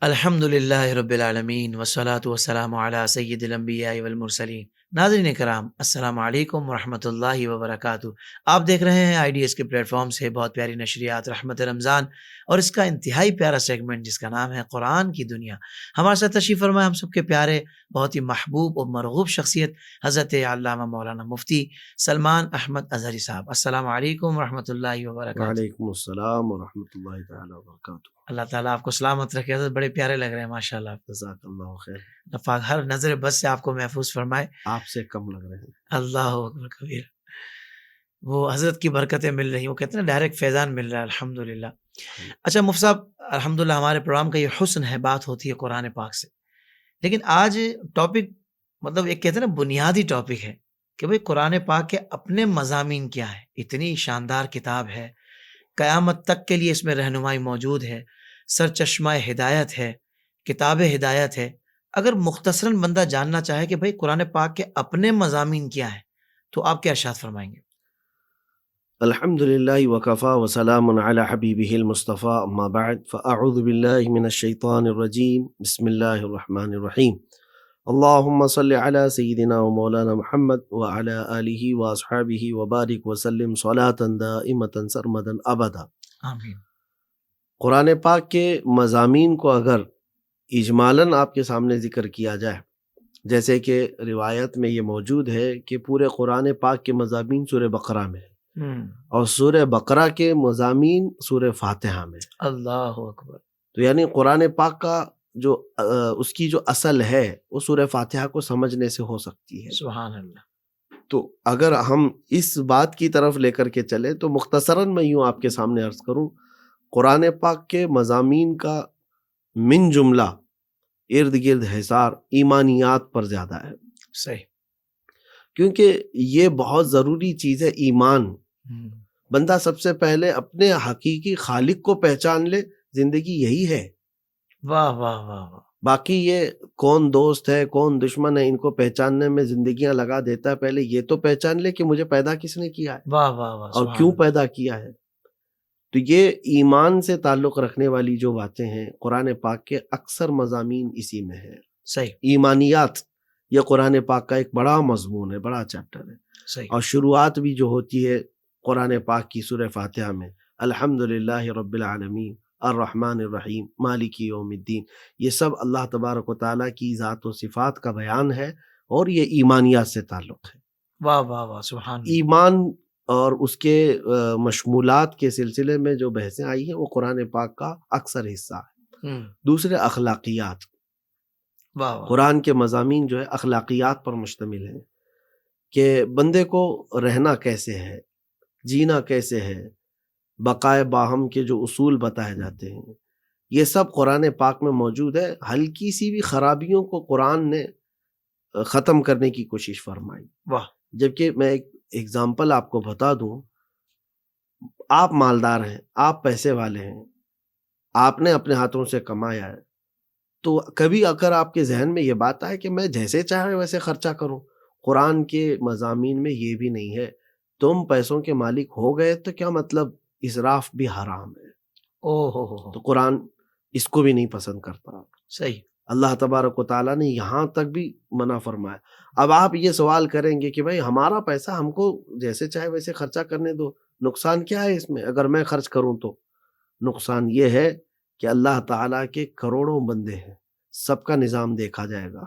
الحمد للہ رب العالمین والصلاة والسلام علی سید الانبیاء والمرسلین۔ ناظرین کرام، السلام علیکم ورحمۃ اللہ وبرکاتہ۔ آپ دیکھ رہے ہیں آئی ڈی ایس کے پلیٹ فارم سے بہت پیاری نشریات رحمت رمضان، اور اس کا انتہائی پیارا سیگمنٹ جس کا نام ہے قرآن کی دنیا۔ ہمارے ساتھ تشریف فرمائے ہم سب کے پیارے، بہت ہی محبوب اور مرغوب شخصیت حضرت علامہ مولانا مفتی سلمان احمد اظہری صاحب۔ السلام علیکم ورحمۃ اللہ وبرکاتہ۔ وعلیکم السلام ورحمۃ اللہ تعالی وبرکاتہ۔ اللہ تعالیٰ آپ کو سلامت رکھے حضرت، بڑے پیارے لگ رہے ہیں ماشاءاللہ۔ جزاک اللہ خیر۔ نفاق ہر نظر بس سے آپ کو محفوظ فرمائے۔ آپ سے کم لگ رہے ہیں۔ اللہ اکبر کبیر۔ وہ حضرت کی برکتیں مل رہی ہیں، وہ کہتے ہیں نا ڈائریکٹ فیضان مل رہا ہے، الحمدللہ۔ اچھا مفتی صاحب، الحمدللہ ہمارے پروگرام کا یہ حسن ہے، بات ہوتی ہے قرآن پاک سے، لیکن آج ٹاپک مطلب ایک کہتے ہیں نا بنیادی ٹاپک ہے کہ بھئی قرآن پاک کے اپنے مضامین کیا ہیں۔ اتنی شاندار کتاب ہے، قیامت تک کے لیے اس میں رہنمائی موجود ہے، سرچشمہ ہدایت ہے، کتاب ہدایت ہے۔ اگر مختصراً بندہ جاننا چاہے کہ بھئی قرآن پاک کے اپنے مضامین کیا ہیں تو آپ کیا ارشاد فرمائیں گے؟ الحمد للہ وکفا وسلام علی حبیبہ المصطفیٰ، اما بعد فاعوذ باللہ من الشیطان الرجیم، بسم اللہ الرحمن الرحیم۔ اللہم صلی علی سیدنا و مولانا محمد وعلی آلہ واصحابہ وبارک وسلم صلاۃ دائمۃ سرمدا ابدا۔ آمین۔ قرآن پاک کے مضامین کو اگر اجمالاً آپ کے سامنے ذکر کیا جائے، جیسے کہ روایت میں یہ موجود ہے کہ پورے قرآن پاک کے مضامین سورہ بقرہ میں ہے، اور سورہ بقرہ کے مضامین سورہ فاتحہ میں۔ اللہ اکبر۔ تو یعنی قرآن پاک کا جو اس کی جو اصل ہے وہ سورہ فاتحہ کو سمجھنے سے ہو سکتی ہے۔ سبحان اللہ۔ تو اگر ہم اس بات کی طرف لے کر کے چلیں تو مختصراً میں یوں آپ کے سامنے عرض کروں، قرآن پاک کے مضامین کا من جملہ ارد گرد حصار ایمانیات پر زیادہ ہے۔ صحیح۔ کیونکہ یہ بہت ضروری چیز ہے، ایمان۔ بندہ سب سے پہلے اپنے حقیقی خالق کو پہچان لے، زندگی یہی ہے۔ واہ واہ واہ واہ۔ باقی یہ کون دوست ہے کون دشمن ہے ان کو پہچاننے میں زندگیاں لگا دیتا ہے، پہلے یہ تو پہچان لے کہ مجھے پیدا کس نے کیا ہے واہ واہ واہ۔ اور کیوں پیدا کیا ہے۔ تو یہ ایمان سے تعلق رکھنے والی جو باتیں ہیں، قرآن پاک کے اکثر مضامین اسی میں ہیں۔ صحیح۔ ایمانیات یہ قرآن پاک کا ایک بڑا مضمون ہے، بڑا چیپٹر ہے۔ صحیح۔ اور شروعات بھی جو ہوتی ہے قرآن پاک کی سورہ فاتحہ میں، الحمدللہ رب العالمین الرحمن الرحیم مالک یوم الدین، یہ سب اللہ تبارک و تعالیٰ کی ذات و صفات کا بیان ہے، اور یہ ایمانیات سے تعلق ہے۔ واہ واہ واہ، سبحان اللہ۔ ایمان اور اس کے مشمولات کے سلسلے میں جو بحثیں آئی ہیں وہ قرآن پاک کا اکثر حصہ ہے۔ دوسرے اخلاقیات، واہ واہ۔ قرآن کے مضامین جو ہے اخلاقیات پر مشتمل ہیں کہ بندے کو رہنا کیسے ہے، جینا کیسے ہے، بقائے باہم کے جو اصول بتائے جاتے ہیں، یہ سب قرآن پاک میں موجود ہے۔ ہلکی سی بھی خرابیوں کو قرآن نے ختم کرنے کی کوشش فرمائی۔ واہ۔ جبکہ میں ایک ایگزامپل آپ کو بتا دوں، آپ مالدار ہیں، آپ پیسے والے ہیں، آپ نے اپنے ہاتھوں سے کمایا ہے، تو کبھی اگر آپ کے ذہن میں یہ بات آئے کہ میں جیسے چاہے ویسے خرچہ کروں، قرآن کے مضامین میں یہ بھی نہیں ہے۔ تم پیسوں کے مالک ہو گئے تو کیا مطلب، اسراف بھی حرام ہے۔ تو قرآن اس کو بھی نہیں پسند کرتا۔ صحیح۔ اللہ تبارک و تعالیٰ نے یہاں تک بھی منع فرمایا۔ اب آپ یہ سوال کریں گے کہ بھائی ہمارا پیسہ ہم کو جیسے چاہے ویسے خرچہ کرنے دو، نقصان کیا ہے اس میں اگر میں خرچ کروں تو؟ نقصان یہ ہے کہ اللہ تعالیٰ کے کروڑوں بندے ہیں، سب کا نظام دیکھا جائے گا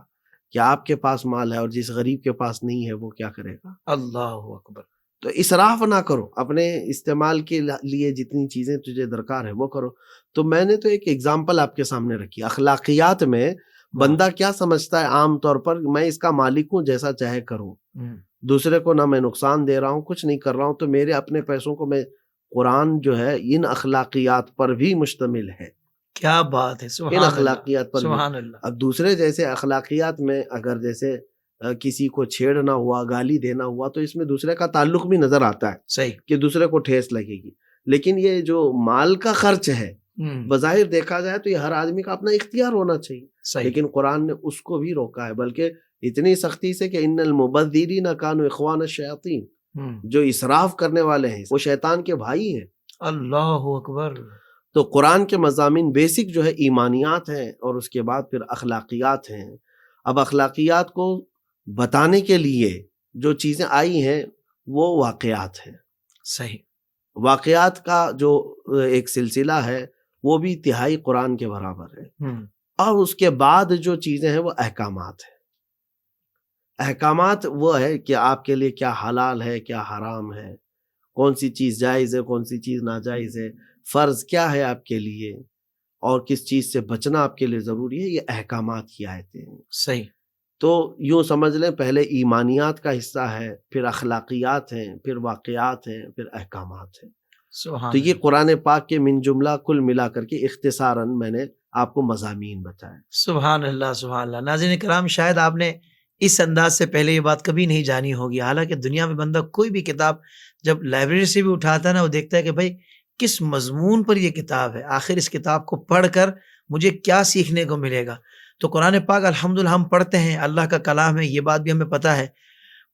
کہ آپ کے پاس مال ہے اور جس غریب کے پاس نہیں ہے وہ کیا کرے گا۔ اللہ اکبر۔ تو اسراف نہ کرو، اپنے استعمال کے لیے جتنی چیزیں تجھے درکار ہے وہ کرو۔ تو میں نے تو ایک ایگزامپل آپ کے سامنے رکھی، اخلاقیات میں بندہ کیا سمجھتا ہے عام طور پر، میں اس کا مالک ہوں جیسا چاہے کروں، دوسرے کو نہ میں نقصان دے رہا ہوں کچھ نہیں کر رہا ہوں، تو میرے اپنے پیسوں کو میں، قرآن جو ہے ان اخلاقیات پر بھی مشتمل ہے۔ کیا بات ہے، سبحان ان اللہ، اخلاقیات پر سبحان اللہ۔ اب دوسرے جیسے اخلاقیات میں اگر جیسے کسی کو چھیڑنا ہوا، گالی دینا ہوا، تو اس میں دوسرے کا تعلق بھی نظر آتا ہے، صحیح، کہ دوسرے کو ٹھیس لگے گی۔ لیکن یہ جو مال کا خرچ ہے بظاہر دیکھا جائے تو یہ ہر آدمی کا اپنا اختیار ہونا چاہیے، صحیح، لیکن قرآن نے اس کو بھی روکا ہے، بلکہ اتنی سختی سے کہ ان المبذرین کانوا اخوان الشیاطین، جو اسراف کرنے والے ہیں وہ شیطان کے بھائی ہیں۔ اللہ اکبر۔ تو قرآن کے مضامین بیسک جو ہے ایمانیات ہیں اور اس کے بعد پھر اخلاقیات ہیں. اب اخلاقیات کو بتانے کے لیے جو چیزیں آئی ہیں وہ واقعات ہیں. صحیح. واقعات کا جو ایک سلسلہ ہے وہ بھی تہائی قرآن کے برابر ہے. اور اس کے بعد جو چیزیں ہیں وہ احکامات ہیں. احکامات وہ ہے کہ آپ کے لیے کیا حلال ہے کیا حرام ہے، کون سی چیز جائز ہے کون سی چیز ناجائز ہے، فرض کیا ہے آپ کے لیے اور کس چیز سے بچنا آپ کے لیے ضروری ہے. یہ احکامات کی آیتیں ہیں. صحیح. تو یوں سمجھ لیں پہلے ایمانیات کا حصہ ہے، پھر اخلاقیات ہیں، پھر واقعات ہیں، پھر احکامات ہیں. سبحان تو یہ اللہ. قرآن پاک کے من جملہ کل ملا کر کے اختصاراً میں نے آپ کو مضامین بتائے. سبحان اللہ سبحان اللہ. ناظرین کرام، شاید آپ نے اس انداز سے پہلے یہ بات کبھی نہیں جانی ہوگی. حالانکہ دنیا میں بندہ کوئی بھی کتاب جب لائبریری سے بھی اٹھاتا ہے نا، وہ دیکھتا ہے کہ بھائی کس مضمون پر یہ کتاب ہے، آخر اس کتاب کو پڑھ کر مجھے کیا سیکھنے کو ملے گا. تو قرآن پاک الحمدللہ ہم پڑھتے ہیں، اللہ کا کلام ہے، یہ بات بھی ہمیں پتہ ہے.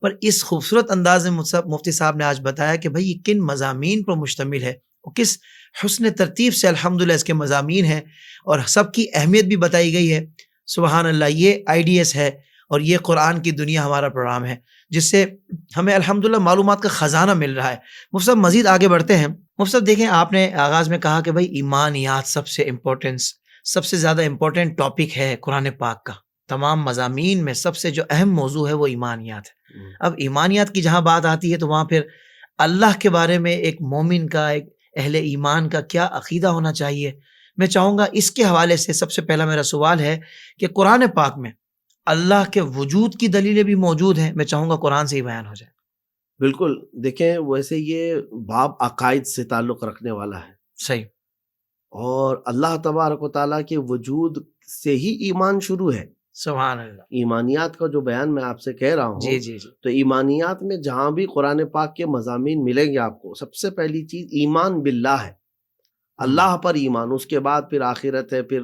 پر اس خوبصورت انداز میں مفتی صاحب نے آج بتایا کہ بھائی یہ کن مضامین پر مشتمل ہے، اور کس حسن ترتیب سے الحمدللہ اس کے مضامین ہیں، اور سب کی اہمیت بھی بتائی گئی ہے. سبحان اللہ. یہ IDS ہے اور یہ قرآن کی دنیا ہمارا پروگرام ہے، جس سے ہمیں الحمدللہ معلومات کا خزانہ مل رہا ہے. مفتی صاحب مزید آگے بڑھتے ہیں. مفتی صاحب دیکھیں، آپ نے آغاز میں کہا کہ بھائی ایمانیات سب سے زیادہ امپورٹنٹ ٹاپک ہے قرآن پاک کا. تمام مضامین میں سب سے جو اہم موضوع ہے وہ ایمانیات ہے. اب ایمانیات کی جہاں بات آتی ہے تو وہاں پھر اللہ کے بارے میں ایک مومن کا، ایک اہل ایمان کا کیا عقیدہ ہونا چاہیے. میں چاہوں گا اس کے حوالے سے سب سے پہلا میرا سوال ہے کہ قرآن پاک میں اللہ کے وجود کی دلیلیں بھی موجود ہیں. میں چاہوں گا قرآن سے ہی بیان ہو جائے. بالکل. دیکھیں ویسے یہ باب عقائد سے تعلق رکھنے والا ہے. صحیح. اور اللہ تبارک و تعالیٰ کے وجود سے ہی ایمان شروع ہے. سبحان اللہ. ایمانیات کا جو بیان میں آپ سے کہہ رہا ہوں، جی جی جی. تو ایمانیات میں جہاں بھی قرآن پاک کے مضامین ملیں گے آپ کو، سب سے پہلی چیز ایمان باللہ ہے. اللہ پر ایمان، اس کے بعد پھر آخرت ہے، پھر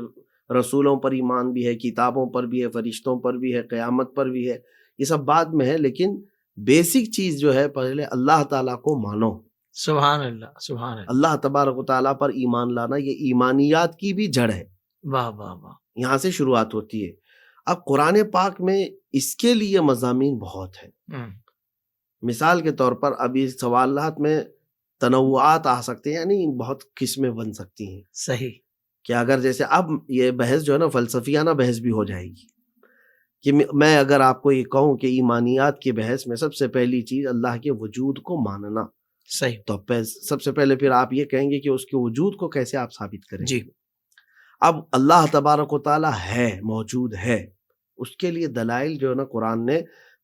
رسولوں پر ایمان بھی ہے، کتابوں پر بھی ہے، فرشتوں پر بھی ہے، قیامت پر بھی ہے. یہ سب بعد میں ہے، لیکن بیسک چیز جو ہے پہلے اللہ تعالیٰ کو مانو. سبحان اللہ سبحان اللہ. اللہ تبارک و تعالیٰ پر ایمان لانا یہ ایمانیات کی بھی جڑ ہے. واہ واہ واہ. یہاں سے شروعات ہوتی ہے. اب قرآن پاک میں اس کے لیے مضامین بہت ہیں. مثال کے طور پر ابھی سوالات میں تنوعات آ سکتے ہیں، یعنی بہت قسمیں بن سکتی ہیں. صحیح. کہ اگر جیسے اب یہ بحث جو ہے نا فلسفیانہ بحث بھی ہو جائے گی، کہ میں اگر آپ کو یہ کہوں کہ ایمانیات کی بحث میں سب سے پہلی چیز اللہ کے وجود کو ماننا. صحیح. تو سب سے پہلے پھر آپ یہ کہیں گے کہ اس کے وجود کو کیسے آپ ثابت کریں. جی. اب اللہ تبارک و تعالیٰ ہے، موجود ہے، اس کے لیے دلائل جو ہے نا قرآن نے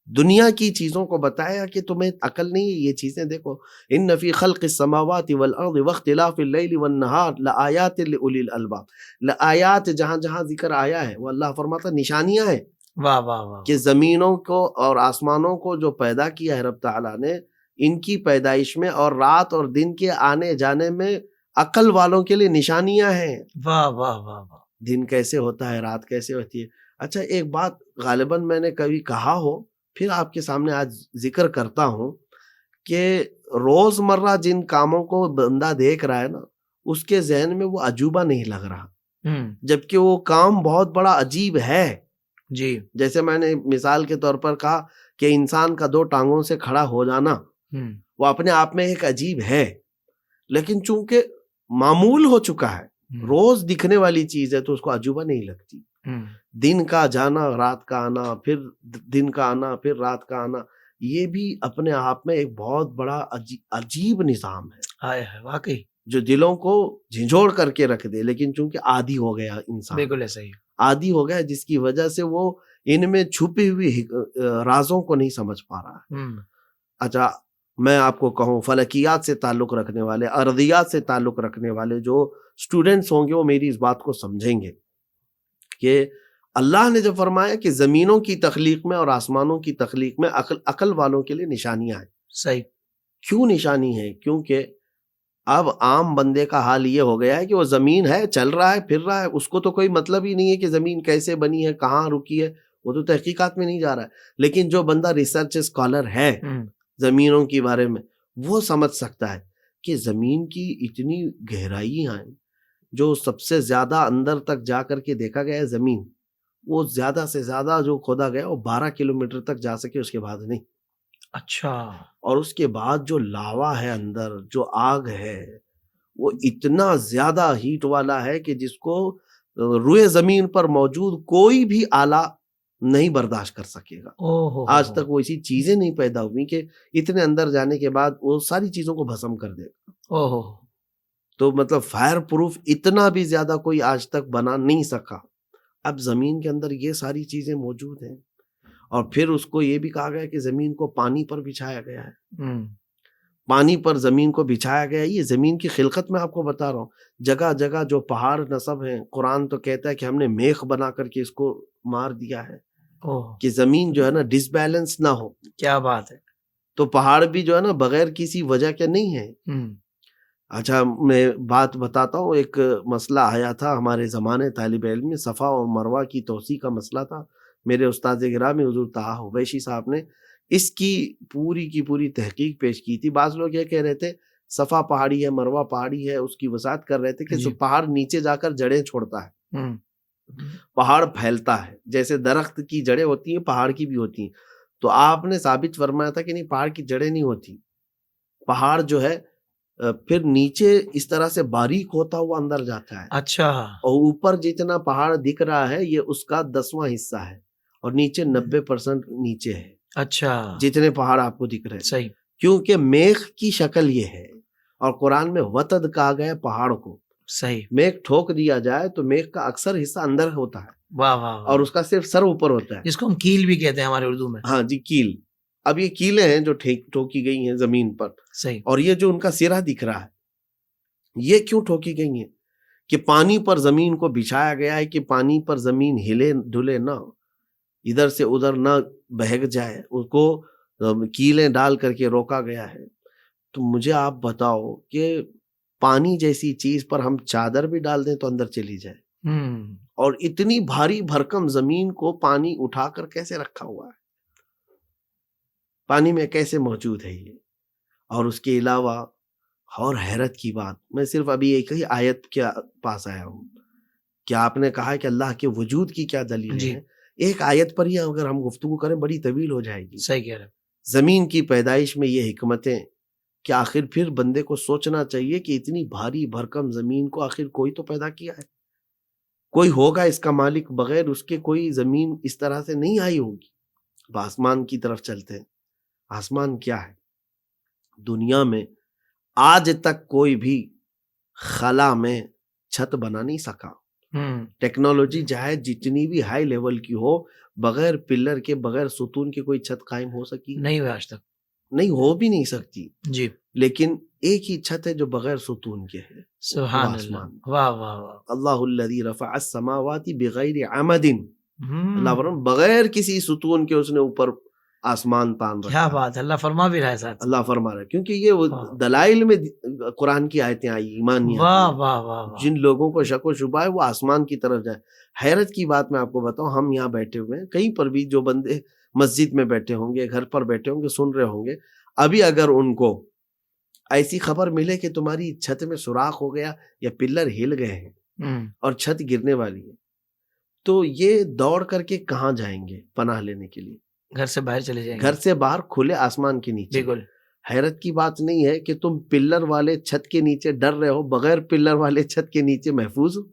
دنیا کی چیزوں کو بتایا کہ تمہیں عقل نہیں ہے. یہ چیزیں دیکھو، ان فی خلق السماوات والارض واختلاف اللیل والنہار لآیات لأولی الالباب. لآیات جہاں جہاں ذکر آیا ہے وہ اللہ فرماتا نشانیاں ہیں. واہ واہ واہ. کہ زمینوں کو اور آسمانوں کو جو پیدا کیا ہے رب تعالیٰ نے، ان کی پیدائش میں اور رات اور دن کے آنے جانے میں عقل والوں کے لیے نشانیاں ہیں. واہ واہ واہ واہ. دن کیسے ہوتا ہے، رات کیسے ہوتی ہے. اچھا ایک بات غالباً میں نے کبھی کہا ہو، پھر آپ کے سامنے آج ذکر کرتا ہوں، کہ روز مرہ جن کاموں کو بندہ دیکھ رہا ہے نا، اس کے ذہن میں وہ عجوبہ نہیں لگ رہا، جبکہ وہ کام بہت بڑا عجیب ہے. جی. جیسے میں نے مثال کے طور پر کہا کہ انسان کا 2 ٹانگوں سے کھڑا ہو جانا وہ اپنے آپ میں ایک عجیب ہے، لیکن چونکہ معمول ہو چکا ہے، روز دکھنے والی چیز ہے، تو اس کو عجوبہ نہیں لگتی. دن کا جانا، رات کا آنا، پھر دن کا آنا، پھر رات کا آنا، یہ بھی اپنے آپ میں ایک بہت بڑا عجیب نظام ہے. واقعی. جو دلوں کو جھنجھوڑ کر کے رکھ دے، لیکن چونکہ عادی ہو گیا انسان. بالکل ایسا ہی. عادی ہو گیا، جس کی وجہ سے وہ ان میں چھپی ہوئی رازوں کو نہیں سمجھ پا رہا. اچھا میں آپ کو کہوں، فلکیات سے تعلق رکھنے والے، ارضیات سے تعلق رکھنے والے جو اسٹوڈنٹس ہوں گے وہ میری اس بات کو سمجھیں گے کہ اللہ نے جو فرمایا کہ زمینوں کی تخلیق میں اور آسمانوں کی تخلیق میں عقل والوں کے لیے نشانیاں ہیں. صحیح. کیوں نشانی ہے؟ کیونکہ اب عام بندے کا حال یہ ہو گیا ہے کہ وہ زمین ہے، چل رہا ہے، پھر رہا ہے، اس کو تو کوئی مطلب ہی نہیں ہے کہ زمین کیسے بنی ہے، کہاں رکی ہے، وہ تو تحقیقات میں نہیں جا رہا ہے. لیکن جو بندہ ریسرچ اسکالر ہے زمینوں کے بارے میں، وہ سمجھ سکتا ہے کہ زمین کی اتنی گہرائیاں ہیں جو سب سے زیادہ اندر تک جا کر کے دیکھا گیا ہے زمین، وہ زیادہ سے زیادہ جو کھودا گیا وہ 12 کلومیٹر تک جا سکے، اس کے بعد نہیں. اچھا. اور اس کے بعد جو لاوا ہے اندر، جو آگ ہے، وہ اتنا زیادہ ہیٹ والا ہے کہ جس کو روئے زمین پر موجود کوئی بھی آلہ نہیں برداشت کر سکے گا. آج تک وہ ایسی چیزیں نہیں پیدا ہوئی کہ اتنے اندر جانے کے بعد وہ ساری چیزوں کو بھسم کر دے گا. تو مطلب فائر پروف اتنا بھی زیادہ کوئی آج تک بنا نہیں سکا. اب زمین کے اندر یہ ساری چیزیں موجود ہیں، اور پھر اس کو یہ بھی کہا گیا کہ زمین کو پانی پر بچھایا گیا ہے. پانی پر زمین کو بچھایا گیا. یہ زمین کی خلقت میں آپ کو بتا رہا ہوں. جگہ جگہ جو پہاڑ نصب ہیں، قرآن تو کہتا ہے کہ ہم نے میخ بنا کر کے اس کو مار دیا ہے کہ زمین جو ہے نا ڈس بیلنس نہ ہو. کیا بات ہے. تو پہاڑ بھی جو ہے نا بغیر کسی وجہ کے نہیں ہے. اچھا میں بات بتاتا ہوں. ایک مسئلہ آیا تھا ہمارے زمانے طالب علم میں، صفا اور مروہ کی توسیع کا مسئلہ تھا. میرے استاد گرامی حضور طہ حبیشی صاحب نے اس کی پوری تحقیق پیش کی تھی. بعض لوگ یہ کہہ رہے تھے صفا پہاڑی ہے، مروہ پہاڑی ہے، اس کی وضاحت کر رہے تھے کہ پہاڑ نیچے جا کر جڑیں چھوڑتا ہے، پہاڑ پھیلتا ہے. جیسے درخت کی جڑیں ہوتی ہیں پہاڑ کی بھی ہوتی ہیں. تو آپ نے ثابت فرمایا تھا کہ نہیں، پہاڑ کی جڑیں نہیں ہوتی. پہاڑ جو ہے پھر نیچے اس طرح سے باریک ہوتا ہوا اندر جاتا ہے. اچھا. اور اوپر جتنا پہاڑ دکھ رہا ہے یہ اس کا 10واں حصہ ہے، اور نیچے 90% نیچے ہے. اچھا. جتنے پہاڑ آپ کو دکھ رہے ہیں. صحیح. کیونکہ میخ کی شکل یہ ہے، اور قرآن میں وتد کہا گیا پہاڑ کو. صحیح. میخ ٹھوک دیا جائے تو میخ کا اکثر حصہ اندر ہوتا ہے. واہ واہ. اور اس کا صرف سر اوپر ہوتا ہے، جس کو ہم کیل بھی کہتے ہیں ہمارے اردو میں. ہاں جی، کیل. اب یہ کیلیں ہیں جو ٹھوکی گئی ہیں زمین پر. صحیح. اور یہ جو ان کا سرا دکھ رہا ہے، یہ کیوں ٹھوکی گئی ہیں؟ کہ پانی پر زمین کو بچھایا گیا ہے کہ پانی پر زمین ہلے ڈلے نہ، ادھر سے ادھر نہ بہگ جائے. اس کو کیلیں ڈال کر کے روکا گیا ہے. تو مجھے آپ بتاؤ کہ پانی جیسی چیز پر ہم چادر بھی ڈال دیں تو اندر چلی جائے، اور اتنی بھاری بھرکم زمین کو پانی اٹھا کر کیسے رکھا ہوا ہے؟ پانی میں کیسے موجود ہے یہ؟ اور اس کے علاوہ اور حیرت کی بات، میں صرف ابھی ایک ہی آیت کے پاس آیا ہوں کہ آپ نے کہا کہ اللہ کے وجود کی کیا دلیل ہے. ایک آیت پر ہی اگر ہم گفتگو کریں بڑی طویل ہو جائے گی. صحیح کہہ رہے ہیں. زمین کی پیدائش میں یہ حکمتیں کہ آخر پھر بندے کو سوچنا چاہیے کہ اتنی بھاری بھرکم زمین کو آخر کوئی تو پیدا کیا ہے، کوئی ہوگا اس کا مالک. بغیر اس کے کوئی زمین اس طرح سے نہیں آئی ہوگی. اب آسمان کی طرف چلتے ہیں. آسمان کیا ہے؟ دنیا میں آج تک کوئی بھی خلا میں چھت بنا نہیں سکا. ٹیکنالوجی چاہے جتنی بھی ہائی لیول کی ہو، بغیر پلر کے، بغیر ستون کے کوئی چھت قائم ہو سکی نہیں ہوئی آج تک، نہیں ہو بھی نہیں سکتی. جی. لیکن ایک ہی چھت ہے جو بغیر ستون کے ہے. سبحان اللہ. واہ واہ واہ. اللہ الذی رفع السماوات بغیر عمد. اللہ فرماتا بغیر کسی ستون کے اس نے اوپر آسمان تان رکھا. کیا بات ہے. اللہ فرما بھی رہا ہے ساتھ. اللہ فرما رہا ہے کیونکہ یہ دلائل میں قرآن کی آیتیں آئی، ایمانی. واہ واہ واہ. جن لوگوں کو شک و شبہ ہے وہ آسمان کی طرف جائے. حیرت کی بات میں آپ کو بتاؤں، ہم یہاں بیٹھے ہوئے ہیں، کہیں پر بھی جو بندے مسجد میں بیٹھے ہوں گے، گھر پر بیٹھے ہوں گے، سن رہے ہوں گے، ابھی اگر ان کو ایسی خبر ملے کہ تمہاری چھت میں سوراخ ہو گیا یا پلر ہل گئے ہیں اور چھت گرنے والی ہے، تو یہ دوڑ کر کے کہاں جائیں گے پناہ لینے کے لیے؟ گھر سے باہر چلے جائیں گے. گھر سے باہر کھلے آسمان کے نیچے. بالکل. حیرت کی بات نہیں ہے کہ تم پلر والے چھت کے نیچے ڈر رہے ہو، بغیر پلر والے چھت کے نیچے محفوظ ہو.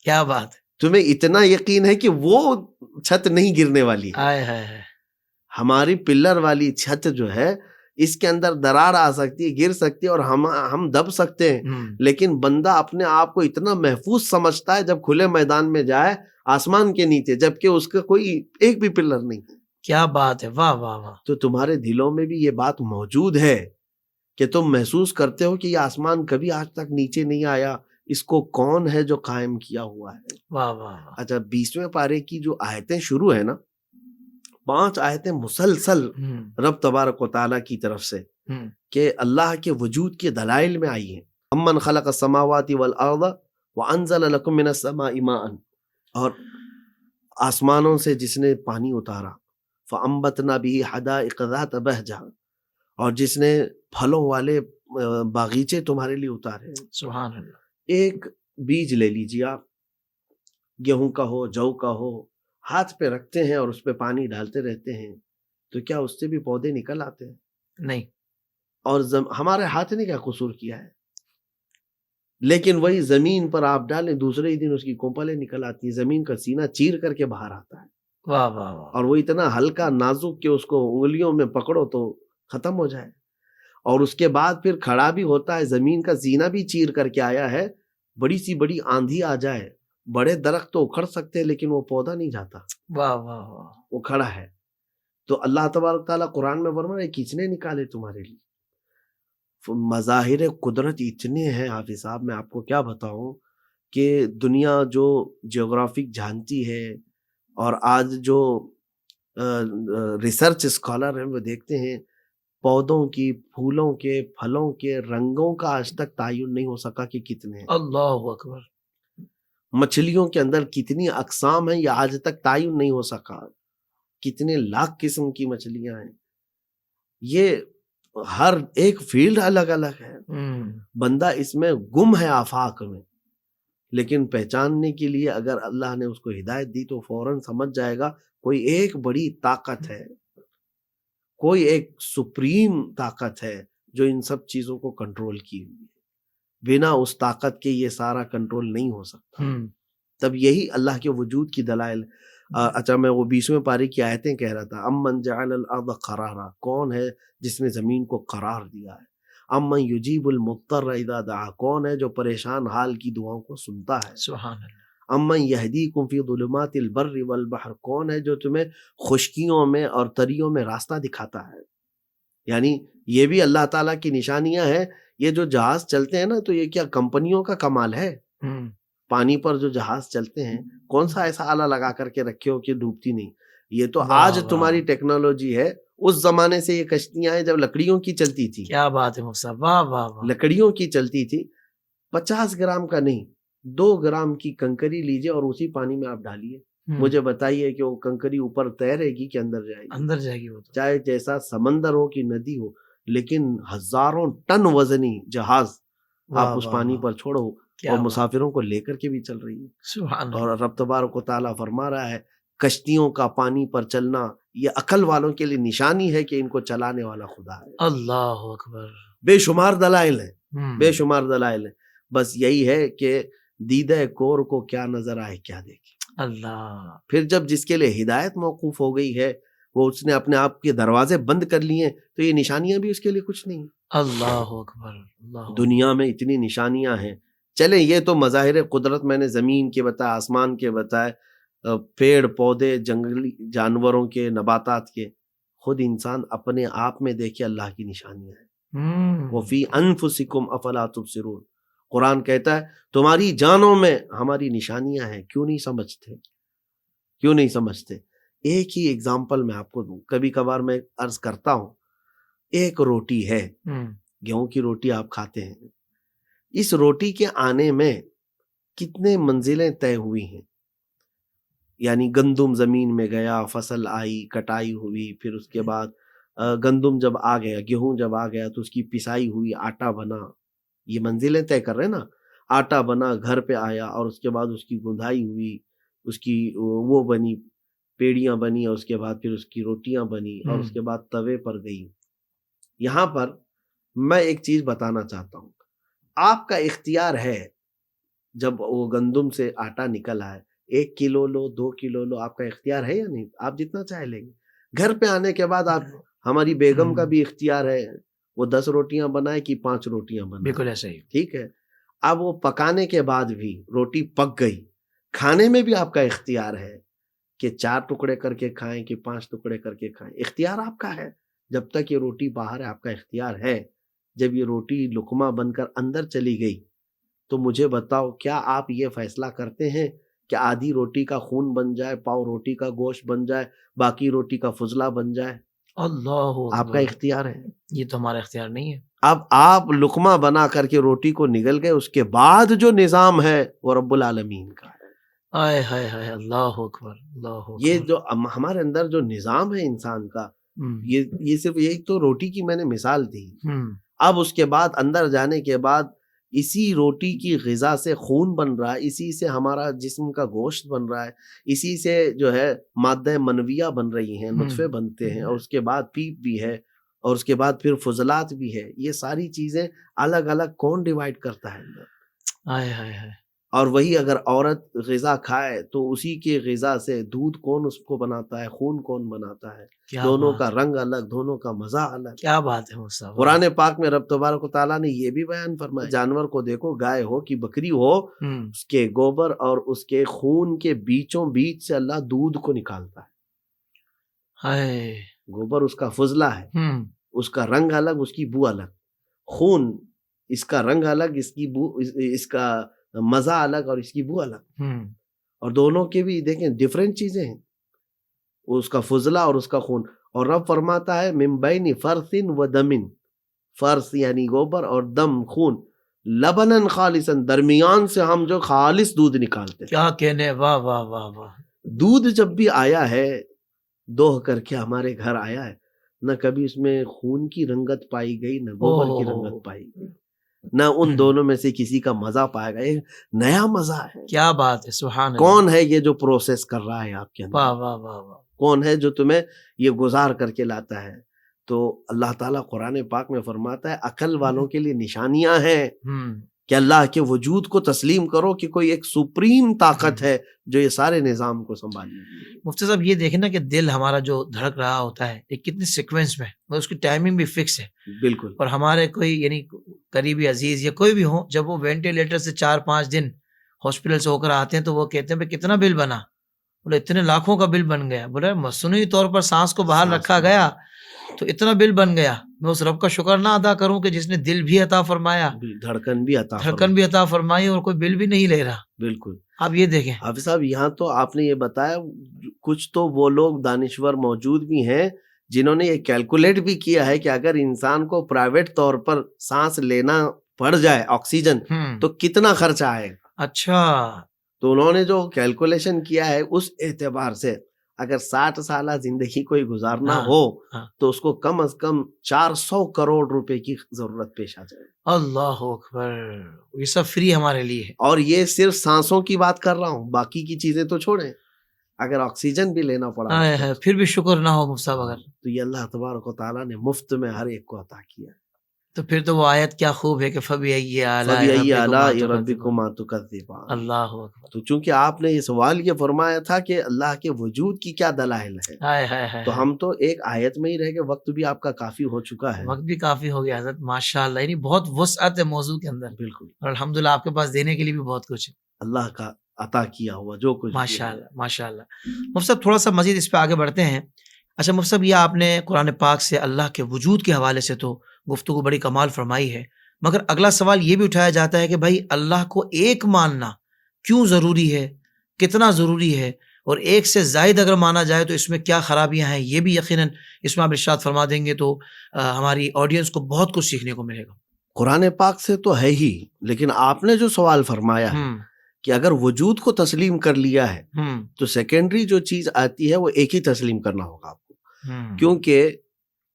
کیا بات ہے. تمہیں اتنا یقین ہے کہ وہ چھت نہیں گرنے والی ہے. ہماری پلر والی چھت جو ہے اس کے اندر درار آ سکتی ہے، گر سکتی ہے، اور ہم دب سکتے ہیں. لیکن بندہ اپنے آپ کو اتنا محفوظ سمجھتا ہے جب کھلے میدان میں جائے آسمان کے نیچے، جبکہ اس کا کوئی ایک بھی پلر نہیں. کیا بات ہے. واہ واہ واہ. تو تمہارے دلوں میں بھی یہ بات موجود ہے کہ تم محسوس کرتے ہو کہ یہ آسمان کبھی آج تک نیچے نہیں آیا، اس کو کون ہے جو قائم کیا ہوا ہے. واہ واہ. اچھا 20ویں پارے کی جو آیتیں شروع ہے نا، 5 آیتیں مسلسل رب تبارک و تعالیٰ کی طرف سے کہ اللہ کے وجود کے دلائل میں آئی ہیں. امن خلق السماوات والارض وانزل لکم من السماء ماء، اور آسمانوں سے جس نے پانی اتارا، فانبتنا به حدائق ذات بہجہ، اور جس نے پھلوں والے باغیچے تمہارے لیے اتارے. سبحان اللہ. ایک بیج لے لیجیے آپ، گیہوں کا ہو، جو کا ہو، ہاتھ پہ رکھتے ہیں اور اس پہ پانی ڈالتے رہتے ہیں، تو کیا اس سے بھی پودے نکل آتے ہیں؟ نہیں. اور ہمارے ہاتھ نے کیا قصور کیا ہے؟ لیکن وہی زمین پر آپ ڈالیں، دوسرے ہی دن اس کی کوپلیں نکل آتی ہیں، زمین کا سینہ چیر کر کے باہر آتا ہے. واہ واہ واہ. اور وہ اتنا ہلکا نازک کہ اس کو انگلیوں میں پکڑو تو ختم ہو جائے. اور اس کے بعد پھر کھڑا بھی ہوتا ہے، زمین کا سینہ بھی چیر کر کے آیا ہے. بڑی سی بڑی آندھی آ جائے، بڑے درخت تو اکھڑ سکتے ہیں لیکن وہ پودا نہیں جاتا، واہ واہ واہ. وہ کھڑا ہے. تو اللہ تبارک تعالیٰ قرآن میں فرما رہا ہے کس نے نکالے تمہارے لیے؟ مظاہر قدرت اتنے ہیں حافظ صاحب، میں آپ کو کیا بتاؤں کہ دنیا جو جغرافک جانتی ہے، اور آج جو ریسرچ اسکالر ہیں وہ دیکھتے ہیں پودوں کی، پھولوں کے، پھلوں کے رنگوں کا آج تک تعین نہیں ہو سکا کہ کتنے ہیں. اللہ اکبر. مچھلیوں کے اندر کتنی اقسام ہیں یہ آج تک تعین نہیں ہو سکا، کتنے لاکھ قسم کی مچھلیاں ہیں. یہ ہر ایک فیلڈ الگ الگ ہے. بندہ اس میں گم ہے آفاق میں، لیکن پہچاننے کے لیے اگر اللہ نے اس کو ہدایت دی تو فوراً سمجھ جائے گا کوئی ایک بڑی طاقت ہے، کوئی ایک سپریم طاقت ہے جو ان سب چیزوں کو کنٹرول کی ہوئی ہے. بنا اس طاقت کے یہ سارا کنٹرول نہیں ہو سکتا. تب یہی اللہ کے وجود کی دلائل. اچھا، میں وہ 20ویں پارے کی آیتیں کہہ رہا تھا. امن جعل الارض قرارا، کون ہے جس نے زمین کو قرار دیا ہے؟ امن یجیب المضطر اذا دعا، کون ہے جو پریشان حال کی دعاؤں کو سنتا ہے؟ سبحان اللہ. امن یہدیکم فی ظلمات البر والبحر، کون ہے جو تمہیں خشکیوں میں اور تریوں میں راستہ دکھاتا ہے؟ یعنی یہ بھی اللہ تعالیٰ کی نشانیاں ہیں. یہ جو جہاز چلتے ہیں نا، تو یہ کیا کمپنیوں کا کمال ہے؟ پانی پر جو جہاز چلتے ہیں، کون سا ایسا آلہ لگا کر کے رکھے ہو کہ ڈوبتی نہیں؟ یہ تو آج تمہاری ٹیکنالوجی ہے. اس زمانے سے یہ کشتیاں ہیں جب لکڑیوں کی چلتی تھی. کیا بات ہے مفتی صاحب، واہ واہ واہ. لکڑیوں کی چلتی تھی. 50 گرام کا نہیں، 2 گرام کی کنکری لیجئے اور اسی پانی میں آپ ڈالیے. مجھے بتائیے کہ وہ کنکری اوپر تیرے گی کہ اندر جائے گی؟ اندر جائے گی. وہ چاہے جیسا سمندر ہو کہ ندی ہو، لیکن ہزاروں ٹن وزنی جہاز آپ اس پانی پر چھوڑو اور مسافروں کو لے کر کے بھی چل رہی ہے. اور رب تبارک و تعالیٰ فرما رہا ہے کشتیوں کا پانی پر چلنا یہ عقل والوں کے لیے نشانی ہے کہ ان کو چلانے والا خدا ہے. اللہ اکبر. بے شمار دلائل ہیں، بے شمار دلائل ہیں. بس یہی ہے کہ دیدہ کور کو کیا نظر آئے کیا دیکھے اللہ. پھر جب جس کے لیے ہدایت موقوف ہو گئی ہے، وہ اس نے اپنے آپ کے دروازے بند کر لیے، تو یہ نشانیاں بھی اس کے لیے کچھ نہیں. اللہ اکبر. اللہ. دنیا میں اتنی نشانیاں ہیں. چلیں یہ تو مظاہر قدرت میں نے زمین کے بتائے، آسمان کے بتائے، پیڑ پودے، جنگلی جانوروں کے، نباتات کے. خود انسان اپنے آپ میں دیکھے اللہ کی نشانیاں ہیں. وَفِي أَنفُسِكُمْ أَفَلَا تُبْصِرُونَ، قرآن کہتا ہے تمہاری جانوں میں ہماری نشانیاں ہیں، کیوں نہیں سمجھتے؟ کیوں نہیں سمجھتے؟ ایک ہی اگزامپل میں آپ کو دوں، کبھی کبھار میں عرض کرتا ہوں. ایک روٹی ہے، گیہوں کی روٹی آپ کھاتے ہیں. اس روٹی کے آنے میں کتنے منزلیں طے ہوئی ہیں. یعنی گندم زمین میں گیا، فصل آئی، کٹائی ہوئی، پھر اس کے بعد گندم جب آ گیا، گیہوں جب آ گیا تو اس کی پسائی ہوئی، آٹا بنا. یہ منزلیں طے کر رہے نا. آٹا بنا، گھر پہ آیا، اور اس کے بعد اس کی گندھائی ہوئی، اس کی وہ بنی، پیڑیاں بنی، اور اس کے بعد پھر اس کی روٹیاں بنی، اور اس کے بعد توے پر گئی. یہاں پر میں ایک چیز بتانا چاہتا ہوں. آپ کا اختیار ہے، جب وہ گندم سے آٹا نکل آئے، 1 کلو لو، 2 کلو لو، آپ کا اختیار ہے یا نہیں؟ آپ جتنا چاہے لیں گے. گھر پہ آنے کے بعد آپ، ہماری بیگم کا بھی اختیار ہے، وہ 10 روٹیاں بنائے کہ 5 روٹیاں بنائے. بالکل ایسا ہی. ٹھیک ہے. اب وہ پکانے کے بعد بھی روٹی پک گئی، کھانے میں بھی آپ کا اختیار ہے کہ 4 ٹکڑے کر کے کھائیں کہ 5 ٹکڑے کر کے کھائیں. اختیار آپ کا ہے. جب تک یہ روٹی باہر ہے آپ کا اختیار ہے. جب یہ روٹی لقمہ بن کر اندر چلی گئی تو مجھے بتاؤ، کیا آپ یہ فیصلہ کرتے ہیں کہ آدھی روٹی کا خون بن جائے، پاؤ روٹی کا گوشت بن جائے، باقی روٹی کا فضلہ بن جائے؟ اللہ آپ کا اختیار ہے. یہ تو ہمارا اختیار نہیں ہے. اب آپ لقمہ بنا کر کے روٹی کو نگل گئے، اس کے بعد جو نظام ہے وہ رب العالمین کا ہے. آئے ہائے ہائے، اللہ اکبر، اللہ اکبر. یہ جو ہمارے اندر جو نظام ہے انسان کا، یہ صرف ایک تو روٹی کی میں نے مثال دی. اب اس کے بعد اندر جانے کے بعد اسی روٹی کی غذا سے خون بن رہا ہے، اسی سے ہمارا جسم کا گوشت بن رہا ہے، اسی سے جو ہے مادہ منویہ بن رہی ہیں، نطفے بنتے ہیں، اور اس کے بعد پیپ بھی ہے، اور اس کے بعد پھر فضلات بھی ہے. یہ ساری چیزیں الگ الگ کون ڈیوائیڈ کرتا ہے اندر؟ ہائے ہائے ہائے. اور وہی اگر عورت غذا کھائے تو اسی کے غذا سے دودھ کون اس کو بناتا ہے، خون کون بناتا ہے، دونوں کا رنگ الگ، دونوں کا مزہ الگ. کیا بات ہے مصطفیٰ. قرآن پاک میں رب تبارک و تعالیٰ نے یہ بھی بیان فرمایا، جانور کو دیکھو، گائے ہو کہ بکری ہو، اس کے گوبر اور اس کے خون کے بیچوں بیچ سے اللہ دودھ کو نکالتا ہے. ہائے. گوبر اس کا فضلہ ہے، اس کا رنگ الگ، اس کی بو الگ. خون اس کا رنگ الگ، اس کی بو، اس کا مزہ الگ اور اس کی بو الگ. اور دونوں کے بھی دیکھیں ڈیفرنٹ چیزیں ہیں، اس کا فضلہ اور اس کا خون. اور رب فرماتا ہے من بین فرث و دم، فرث یعنی گوبر اور دم خون، لبنن خالصا، درمیان سے ہم جو خالص دودھ نکالتے ہیں. کیا کہنے، واہ واہ واہ واہ. دودھ جب بھی آیا ہے دوہ کر کے ہمارے گھر آیا ہے، نہ کبھی اس میں خون کی رنگت پائی گئی، نہ گوبر کی رنگت پائی گئی، نہ ان دونوں میں سے کسی کا مزہ پائے گا. ایک نیا مزہ ہے. کیا بات ہے، سبحان اللہ. کون ہے یہ جو پروسیس کر رہا ہے آپ کے اندر؟ واہ واہ واہ واہ. کون ہے جو تمہیں یہ گزار کر کے لاتا ہے؟ تو اللہ تعالیٰ قرآن پاک میں فرماتا ہے عقل والوں کے لیے نشانیاں ہیں کہ اللہ کے وجود کو تسلیم کرو کہ کوئی ایک سپریم طاقت ہے جو یہ سارے نظام کو سنبھالی. مفتی صاحب یہ دیکھیں نا کہ دل ہمارا جو دھڑک رہا ہوتا ہے یہ کتنی سیکوینس میں، اس کی ٹائمنگ بھی فکس ہے. بالکل. اور ہمارے کوئی یعنی قریبی عزیز یا کوئی بھی ہو، جب وہ وینٹیلیٹر سے 4-5 دن ہاسپٹل سے ہو کر آتے ہیں تو وہ کہتے ہیں بھائی کتنا بل بنا؟ بولے اتنے لاکھوں کا بل بن گیا. بولے مصنوعی طور پر سانس کو باہر رکھا گیا تو اتنا بل بن گیا. میں اس رب کا شکر نہ ادا کروں کہ جس نے دل بھی عطا فرمایا، دھڑکن بھی عطا فرمائی، اور کوئی بل بھی نہیں لے رہا. بالکل. آپ یہ دیکھیں حافظ صاحب، یہاں تو آپ نے یہ بتایا، کچھ تو وہ لوگ دانشور موجود بھی ہیں جنہوں نے یہ کیلکولیٹ بھی کیا ہے کہ اگر انسان کو پرائیویٹ طور پر سانس لینا پڑ جائے آکسیجن تو کتنا خرچہ آئے گا. اچھا. تو انہوں نے جو کیلکولیشن کیا ہے اس اعتبار سے اگر 60 سالہ زندگی کوئی گزارنا ہو تو اس کو کم از کم 400 کروڑ روپے کی ضرورت پیش آ جائے. اللہ اکبر. یہ سب فری ہمارے لیے ہے. اور یہ صرف سانسوں کی بات کر رہا ہوں، باقی کی چیزیں تو چھوڑیں. اگر آکسیجن بھی لینا پڑا پھر بھی شکر نہ ہو مفتی صاحب اگر، تو یہ اللہ تبارک و تعالیٰ نے مفت میں ہر ایک کو عطا کیا. تو پھر تو وہ آیت کیا خوب ہے کہ فَبِأَيِّ آلاء ربکما تکذبان. اللہ اکبر. تو چونکہ آپ نے یہ سوال یہ فرمایا تھا کہ اللہ کے وجود کی کیا دلائل ہے، تو ہم تو ایک آیت میں ہی رہ گئے. وقت بھی آپ کا کافی ہو چکا ہے. وقت بھی کافی ہو گیا حضرت. ماشاء اللہ، یعنی بہت وسعت ہے موضوع کے اندر. بالکل. اور الحمدللہ آپ کے پاس دینے کے لیے بھی بہت کچھ ہے. اللہ کا عطا کیا ہوا جو کچھ. ماشاء اللہ ماشاء اللہ. مفتی صاحب تھوڑا سا مزید اس پہ آگے بڑھتے ہیں. اچھا مفتی صاحب، یہ آپ نے قرآن پاک سے اللہ کے وجود کے حوالے سے تو گفتگو بڑی کمال فرمائی ہے، مگر اگلا سوال یہ بھی اٹھایا جاتا ہے کہ بھائی اللہ کو ایک ماننا کیوں ضروری ہے، کتنا ضروری ہے، اور ایک سے زائد اگر مانا جائے تو اس میں کیا خرابیاں ہیں؟ یہ بھی یقیناً اس میں آپ ارشاد فرما دیں گے تو ہماری آڈینس کو بہت کچھ سیکھنے کو ملے گا. قرآن پاک سے تو ہے ہی، لیکن آپ نے جو سوال فرمایا ہے کہ اگر وجود کو تسلیم کر لیا ہے تو سیکنڈری جو چیز آتی ہے وہ ایک ہی تسلیم کرنا ہوگا آپ کو. کیونکہ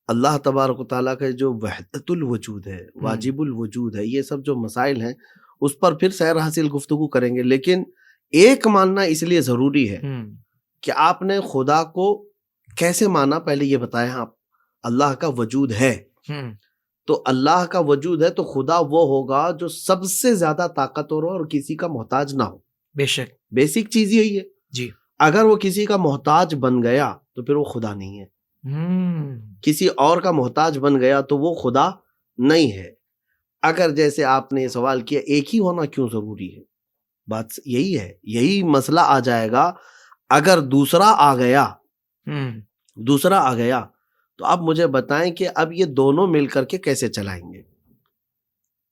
اللہ تبارک و تعالیٰ کا جو وحدت الوجود ہے، واجب الوجود ہے، یہ سب جو مسائل ہیں اس پر پھر سیر حاصل گفتگو کریں گے. لیکن ایک ماننا اس لیے ضروری ہے کہ آپ نے خدا کو کیسے مانا، پہلے یہ بتایا. آپ اللہ کا وجود ہے تو اللہ کا وجود ہے تو خدا وہ ہوگا جو سب سے زیادہ طاقتور ہو اور کسی کا محتاج نہ ہو. بے شک بیسک چیز یہی ہے جی. اگر وہ کسی کا محتاج بن گیا تو پھر وہ خدا نہیں ہے. کسی اور کا محتاج بن گیا تو وہ خدا نہیں ہے. اگر جیسے آپ نے سوال کیا ایک ہی ہونا کیوں ضروری ہے، بات یہی ہے، یہی مسئلہ آ جائے گا. اگر دوسرا آ گیا تو اب مجھے بتائیں کہ اب یہ دونوں مل کر کے کیسے چلائیں گے،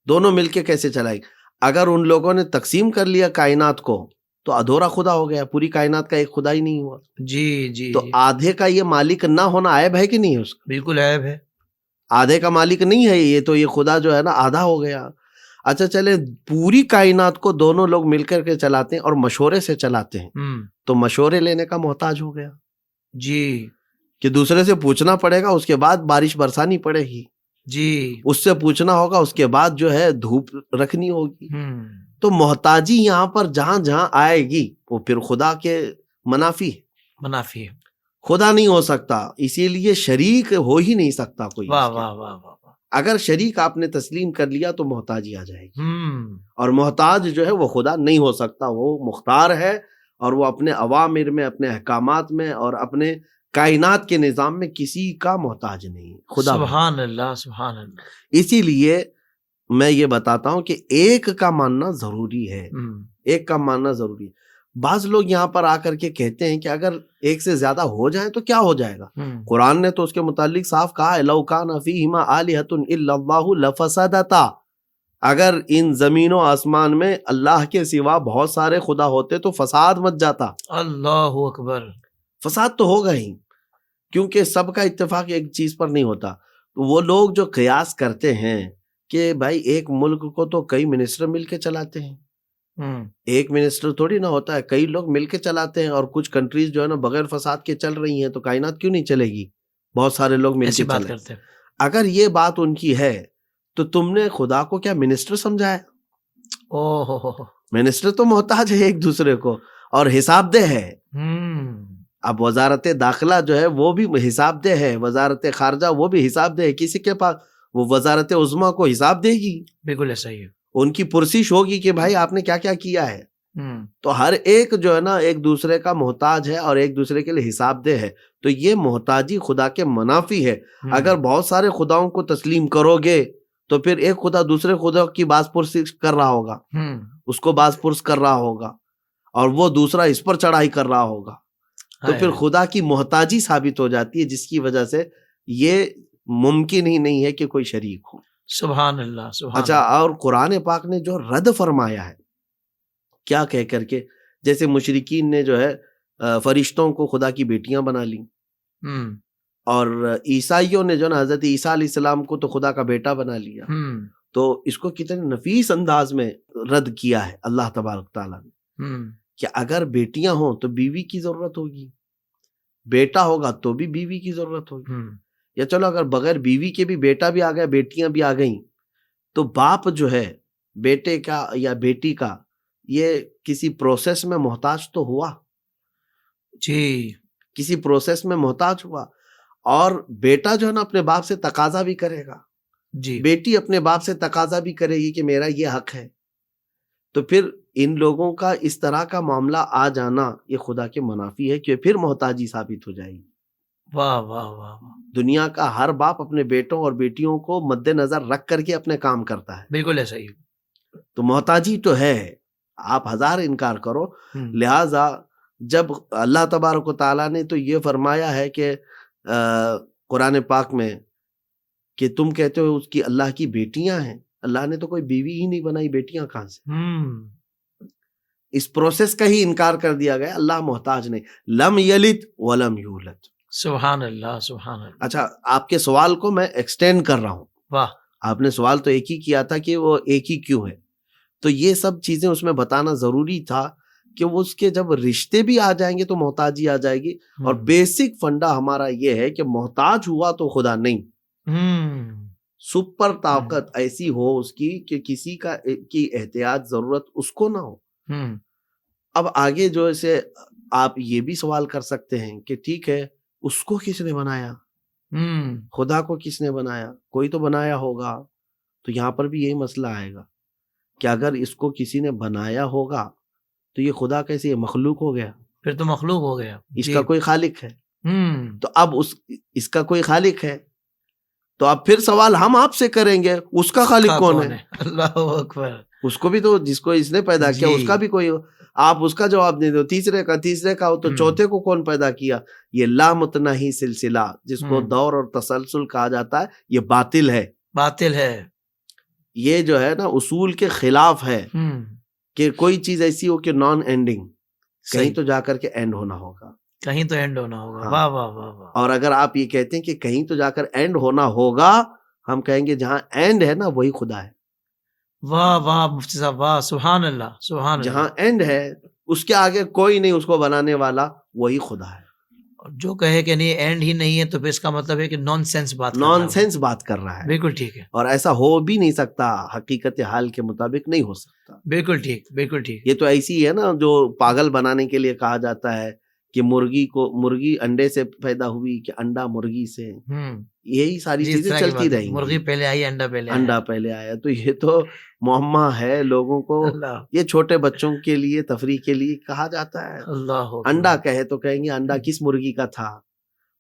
دونوں مل کے کیسے چلائیں گے. اگر ان لوگوں نے تقسیم کر لیا کائنات کو تو ادھورا خدا ہو گیا، پوری کائنات کا ایک خدا ہی نہیں ہوا. جی تو آدھے کا یہ مالک نہ ہونا عیب ہے کہ نہیں؟ اس کا بالکل عیب ہے. آدھے کا مالک نہیں ہے یہ، تو یہ خدا جو ہے نا آدھا ہو گیا. اچھا چلے پوری کائنات کو دونوں لوگ مل کر کے چلاتے ہیں اور مشورے سے چلاتے ہیں تو مشورے لینے کا محتاج ہو گیا جی، کہ دوسرے سے پوچھنا پڑے گا، اس کے بعد بارش برسانی پڑے گی. جی اس سے پوچھنا ہوگا، اس کے بعد جو ہے دھوپ رکھنی ہوگی. تو محتاجی یہاں پر جہاں جہاں آئے گی وہ پھر خدا کے منافی ہے، منافی ہے. خدا نہیں ہو سکتا. اسی لیے شریک ہو ہی نہیں سکتا کوئی. واہ واہ واہ واہ واہ. اگر شریک آپ نے تسلیم کر لیا تو محتاجی آ جائے گی. اور محتاج جو ہے وہ خدا نہیں ہو سکتا، وہ مختار ہے، اور وہ اپنے اوامر میں، اپنے احکامات میں اور اپنے کائنات کے نظام میں کسی کا محتاج نہیں، خدا. سبحان اللہ سبحان اللہ. اسی لیے میں یہ بتاتا ہوں کہ ایک کا ماننا ضروری ہے، ایک کا ماننا ضروری ہے. بعض لوگ یہاں پر آ کر کے کہتے ہیں کہ اگر ایک سے زیادہ ہو جائیں تو کیا ہو جائے گا. قرآن نے تو اس کے متعلق صاف کہا ہے، لو کان فیہما آلہۃ الا اللہ لفسدتا. اگر ان زمین و آسمان میں اللہ کے سوا بہت سارے خدا ہوتے تو فساد مچ جاتا. اللہ اکبر. فساد تو ہوگا ہی، کیونکہ سب کا اتفاق ایک چیز پر نہیں ہوتا. وہ لوگ جو قیاس کرتے ہیں کہ بھائی ایک ملک کو تو کئی منسٹر مل کے چلاتے ہیں، ایک منسٹر تھوڑی نہ ہوتا ہے، کئی لوگ مل کے چلاتے ہیں. اور کچھ کنٹریز جو ہے نا بغیر فساد کے چل رہی ہیں، تو کائنات کیوں نہیں چلے گی؟ بہت سارے لوگ مل کے بات چلے. کرتے ہیں. اگر یہ بات ان کی ہے تو تم نے خدا کو کیا منسٹر سمجھا ہے؟ منسٹر تو محتاج ہے ایک دوسرے کو اور حساب دہ ہے. اب وزارت داخلہ جو ہے وہ بھی حساب دہ ہے، وزارت خارجہ وہ بھی حساب دہ ہے. کسی کے پاس وہ وزارت عظمیٰ کو حساب دے گی. بالکل ایسا ہی ہے. ان کی پرسش ہوگی کہ بھائی آپ نے کیا کیا کیا ہے. تو ہر ایک جو ہے نا ایک دوسرے کا محتاج ہے اور ایک دوسرے کے لیے حساب دہ ہے. تو یہ محتاجی خدا کے منافی ہے. اگر بہت سارے خداؤں کو تسلیم کرو گے تو پھر ایک خدا دوسرے خدا کی باز پرس کر رہا ہوگا، اس کو باز پرس کر رہا ہوگا، اور وہ دوسرا اس پر چڑھائی کر رہا ہوگا. تو پھر خدا کی محتاجی ثابت ہو جاتی ہے، جس کی وجہ سے یہ ممکن ہی نہیں ہے کہ کوئی شریک ہو. سبحان اللہ سبحان. اچھا، اور قرآن پاک نے جو رد فرمایا ہے کیا کہہ کر کے، جیسے مشرکین نے جو ہے فرشتوں کو خدا کی بیٹیاں بنا لی، اور عیسائیوں نے جو نا حضرت عیسیٰ علیہ السلام کو تو خدا کا بیٹا بنا لیا. تو اس کو کتنے نفیس انداز میں رد کیا ہے اللہ تبارک تعالیٰ نے، کہ اگر بیٹیاں ہوں تو بیوی کی ضرورت ہوگی، بیٹا ہوگا تو بھی بیوی کی ضرورت ہوگی. یا چلو اگر بغیر بیوی کے بھی بیٹا بھی آ گیا، بیٹیاں بھی آ گئیں، تو باپ جو ہے بیٹے کا یا بیٹی کا یہ کسی پروسیس میں محتاج تو ہوا. جی کسی پروسیس میں محتاج ہوا. اور بیٹا جو ہے نا اپنے باپ سے تقاضا بھی کرے گا، جی بیٹی اپنے باپ سے تقاضا بھی کرے گی کہ میرا یہ حق ہے. تو پھر ان لوگوں کا اس طرح کا معاملہ آ جانا یہ خدا کے منافی ہے، کہ پھر محتاجی ثابت ہو جائے گی. واہ واہ واہ. دنیا کا ہر باپ اپنے بیٹوں اور بیٹیوں کو مد نظر رکھ کر کے اپنے کام کرتا ہے. بالکل ایسا ہی. تو محتاجی تو ہے، آپ ہزار انکار کرو. لہذا جب اللہ تبارک و تعالیٰ نے تو یہ فرمایا ہے کہ قرآن پاک میں کہ تم کہتے ہو اس کی اللہ کی بیٹیاں ہیں، اللہ نے تو کوئی بیوی ہی نہیں بنائی، بیٹیاں کہاں سے؟ اس پروسیس کا ہی انکار کر دیا گیا. اللہ محتاج نہیں. لم یلد ولم یولد. سبحان اللہ سبحان اللہ. اچھا، آپ کے سوال کو میں ایکسٹینڈ کر رہا ہوں. واہ. آپ نے سوال تو ایک ہی کیا تھا کہ وہ ایک ہی کیوں ہے، تو یہ سب چیزیں اس میں بتانا ضروری تھا کہ وہ اس کے جب رشتے بھی آ جائیں گے تو محتاجی آ جائے گی. اور بیسک فنڈا ہمارا یہ ہے کہ محتاج ہوا تو خدا نہیں. سپر طاقت ایسی ہو اس کی کہ کسی کی احتیاط ضرورت اس کو نہ ہو. اب آگے جو اسے آپ یہ بھی سوال کر سکتے ہیں کہ ٹھیک ہے، اس کو کس نے بنایا؟ خدا کو کس نے بنایا؟ کوئی تو بنایا ہوگا. تو یہاں پر بھی یہی مسئلہ آئے گا کہ اگر اس کو کسی نے بنایا ہوگا تو یہ خدا کیسے مخلوق ہو گیا؟ پھر تو مخلوق ہو گیا. اس کا کوئی خالق ہے. تو اب اس کا کوئی خالق ہے، تو اب پھر سوال ہم آپ سے کریں گے، اس کا خالق کون ہے؟ اللہ اکبر. اس کو بھی تو جس کو اس نے پیدا کیا اس کا بھی کوئی، آپ اس کا جواب دے دو. تیسرے کا ہو تو چوتھے کو کون پیدا کیا؟ یہ لامتناہی سلسلہ جس کو دور اور تسلسل کہا جاتا ہے، یہ باطل ہے. باطل ہے. یہ جو ہے نا اصول کے خلاف ہے کہ کوئی چیز ایسی ہو کہ نان اینڈنگ، کہیں تو جا کر کے اینڈ ہونا ہوگا، کہیں تو اینڈ ہونا ہوگا. واہ واہ واہ واہ. اور اگر آپ یہ کہتے ہیں کہ کہیں تو جا کر اینڈ ہونا ہوگا، ہم کہیں گے جہاں اینڈ ہے نا وہی خدا ہے. واہ واہ مفتی صاحب، واہ سبحان اللہ سبحان اللہ. جہاں اینڈ ہے اس کے آگے کوئی نہیں اس کو بنانے والا، وہی خدا ہے. اور جو کہے کہ نہیں اینڈ ہی نہیں ہے تو پھر اس کا مطلب ہے کہ نان سینس بات کر رہا ہے نان سینس بات کر رہا ہے، بالکل ٹھیک ہے، اور ایسا ہو بھی نہیں سکتا، حقیقت حال کے مطابق نہیں ہو سکتا. بالکل ٹھیک، بالکل ٹھیک. یہ تو ایسی ہے نا جو پاگل بنانے کے لیے کہا جاتا ہے کہ مرغی انڈے سے پیدا ہوئی کہ انڈا مرغی سے، یہی ساری جی اس چیزیں طرح کی چلتی بات ہے، رہیں مرغی گی. پہلے آئی انڈا پہلے آیا. انڈا پہلے آیا، تو یہ تو معمہ ہے لوگوں کو، اللہ یہ چھوٹے بچوں کے لیے تفریح کے لیے کہا جاتا ہے. اللہ اکبر. انڈا کہے تو کہیں گے انڈا کس مرغی کا تھا،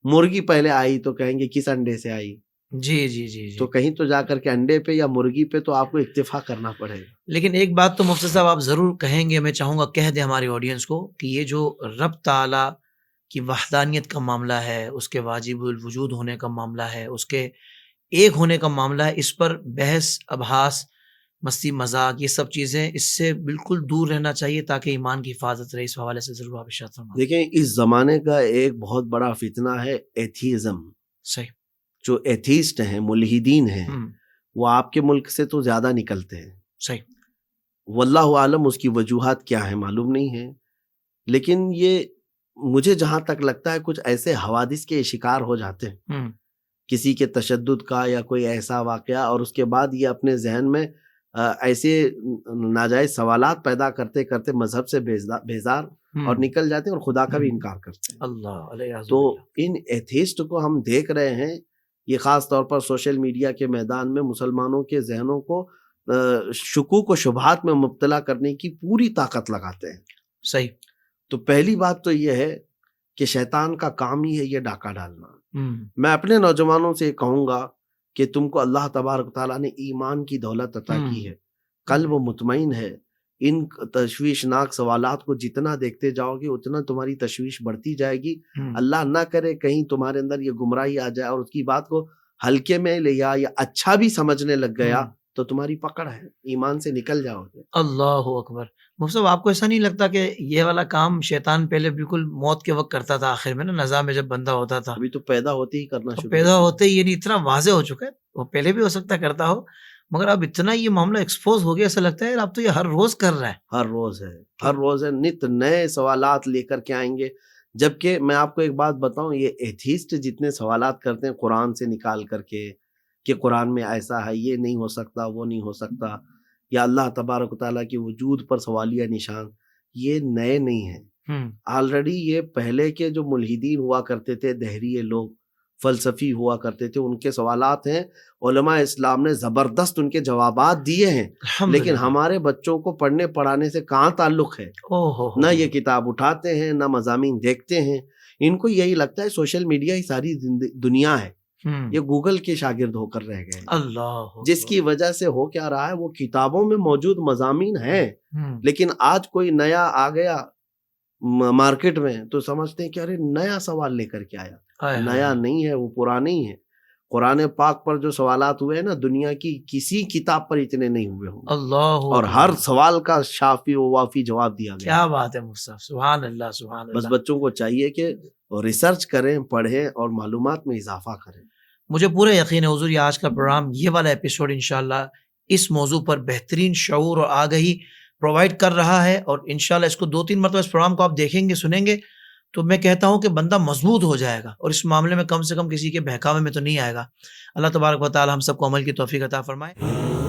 مرغی پہلے آئی تو کہیں گے کس انڈے سے آئی. جی جی جی جی. تو کہیں تو جا کر کے انڈے پہ یا مرغی پہ تو آپ کو اکتفا کرنا پڑے گا. لیکن ایک بات تو مفتی صاحب آپ ضرور کہیں گے، میں چاہوں گا کہہ دیں ہماری آڈینس کو، کہ یہ جو رب تعالیٰ کی وحدانیت کا معاملہ ہے، اس کے واجب الوجود ہونے کا معاملہ ہے، اس کے ایک ہونے کا معاملہ ہے، اس پر بحث ابحاث مستی مذاق یہ سب چیزیں اس سے بالکل دور رہنا چاہیے تاکہ ایمان کی حفاظت رہے. اس حوالے سے ضرور آپ ارشاد فرمائیں. دیکھیں اس زمانے کا ایک بہت بڑا فتنہ ہے ایتھیزم. صحیح. جو ایتھیسٹ ہیں، ملحدین ہیں، وہ آپ کے ملک سے تو زیادہ نکلتے ہیں. صحیح. واللہ عالم اس کی وجوہات کیا ہیں معلوم نہیں ہے، لیکن یہ مجھے جہاں تک لگتا ہے کچھ ایسے حوادث کے شکار ہو جاتے ہیں، کسی کے تشدد کا یا کوئی ایسا واقعہ، اور اس کے بعد یہ اپنے ذہن میں ایسے ناجائز سوالات پیدا کرتے کرتے مذہب سے بیزار اور نکل جاتے ہیں اور خدا کا بھی انکار کرتے ہیں. اللہ علیہ. تو ان ایتھیسٹ کو ہم دیکھ رہے ہیں، یہ خاص طور پر سوشل میڈیا کے میدان میں مسلمانوں کے ذہنوں کو شکوک و شبہات میں مبتلا کرنے کی پوری طاقت لگاتے ہیں. صحیح. تو پہلی بات تو یہ ہے کہ شیطان کا کام ہی ہے یہ ڈاکہ ڈالنا. میں اپنے نوجوانوں سے کہوں گا کہ تم کو اللہ تبارک تعالیٰ نے ایمان کی دولت عطا کی ہے، قلب مطمئن ہے. ان تشویشناک سوالات کو جتنا دیکھتے جاؤ گے اتنا تمہاری تشویش بڑھتی جائے گی. اللہ نہ کرے کہیں تمہارے اندر یہ گمراہی آ جائے اور اس کی بات کو ہلکے میں لیا یا اچھا بھی سمجھنے لگ گیا تو تمہاری پکڑ ہے، ایمان سے نکل جاؤ گے. اللہ اکبر. مفتی صاحب آپ کو ایسا نہیں لگتا کہ یہ والا کام شیطان پہلے بالکل موت کے وقت کرتا تھا، آخر میں نا نظام میں جب بندہ ہوتا تھا، ابھی تو پیدا ہوتے ہی کرنا شروع، پیدا ہوتے ہی یعنی اتنا واضح ہو چکا ہے، وہ پہلے بھی ہو سکتا ہے کرتا ہو، مگر اب اتنا یہ معاملہ ایکسپوز ہو گیا، ایسا لگتا ہے اب تو یہ ہر روز کر رہا ہے. ہر روز ہے، ہر روز ہے، نت نئے سوالات لے کر کے آئیں گے. جبکہ میں آپ کو ایک بات بتاؤں، یہ ایتھیسٹ جتنے سوالات کرتے ہیں قرآن سے نکال کر کے کہ قرآن میں ایسا ہے، یہ نہیں ہو سکتا، وہ نہیں ہو سکتا، یا اللہ تبارک و تعالیٰ کے وجود پر سوالیہ نشان، یہ نئے نہیں ہیں. آلریڈی یہ پہلے کے جو ملحدین ہوا کرتے تھے، دہریے لوگ، فلسفی ہوا کرتے تھے، ان کے سوالات ہیں. علماء اسلام نے زبردست ان کے جوابات دیے ہیں، لیکن ہمارے بچوں کو پڑھنے پڑھانے سے کہاں تعلق ہے. نہ یہ کتاب اٹھاتے ہیں، نہ مضامین دیکھتے ہیں. ان کو یہی لگتا ہے سوشل میڈیا ہی ساری دنیا ہے، یہ گوگل کے شاگرد ہو کر رہ گئے. اللہ. جس کی وجہ سے ہو کیا رہا ہے، وہ کتابوں میں موجود مضامین ہیں، لیکن آج کوئی نیا آ گیا مارکیٹ میں تو سمجھتے ہیں کہ ارے نیا سوال لے کر کے آیا. نیا نہیں ہے، وہ پرانے ہی ہے. قرآن پاک پر جو سوالات ہوئے ہیں نا، دنیا کی کسی کتاب پر اتنے نہیں ہوئے ہوں. اللہ. اور ہر سوال کا شافی و وافی جواب دیا گیا. کیا بات ہے مصطفیٰ، سبحان اللہ سبحان اللہ. بس بچوں کو چاہیے کہ ریسرچ کریں، پڑھیں اور معلومات میں اضافہ کریں. مجھے پورا یقین ہے حضور، یہ آج کا پروگرام، یہ والا ایپیسوڈ انشاءاللہ اس موضوع پر بہترین شعور اور آگہی پرووائڈ کر رہا ہے، اور انشاءاللہ اس کو 2-3 مرتبہ اس پروگرام کو آپ دیکھیں گے، سنیں گے تو میں کہتا ہوں کہ بندہ مضبوط ہو جائے گا، اور اس معاملے میں کم سے کم کسی کے بہکاوے میں تو نہیں آئے گا. اللہ تبارک و تعالی ہم سب کو عمل کی توفیق عطا فرمائے.